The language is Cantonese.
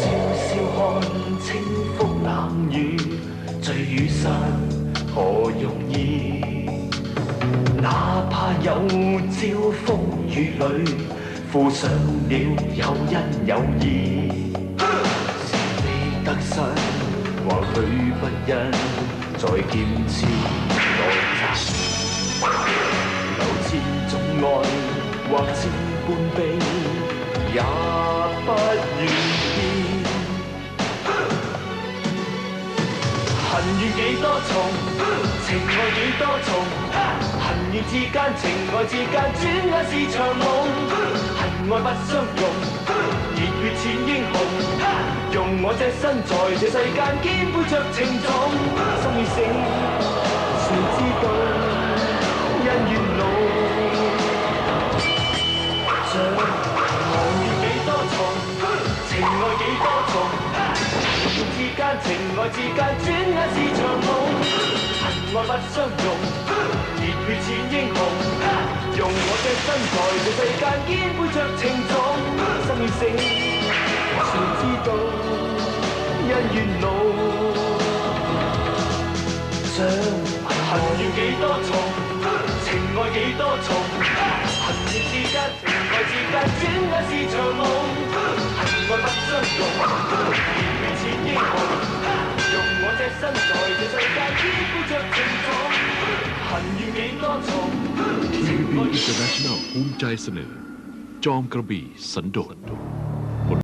笑笑看清風冷雨，聚與散何容易？哪怕有朝風雨裏，附上了有恩有義。是你得失，或許不因，再劍刺來襲。留千種愛，或千般悲，也不願意。恨怨幾多重，情愛幾多重。恨怨之間，情愛之間，轉眼是場夢。恨愛不相容，熱血似英雄。用我這身在這世間肩背着情重。心已死，誰知道恩怨路。像恨怨幾多重，情愛幾多重。恨怨之間，情愛之間，轉眼是場夢。恨愛不相容，熱血似英雄。用我這身在這世間肩背着情重。心已死，誰知道恩怨路。想恨怨幾多重，情愛幾多重。恨怨之間，情愛之間，轉眼是場夢。恨愛不相容，熱血似英雄。用我這身在這世間肩背着情重。恨怨幾多重，情愛 International ภูมิใจเสนอจอมกระบี่สันโดษ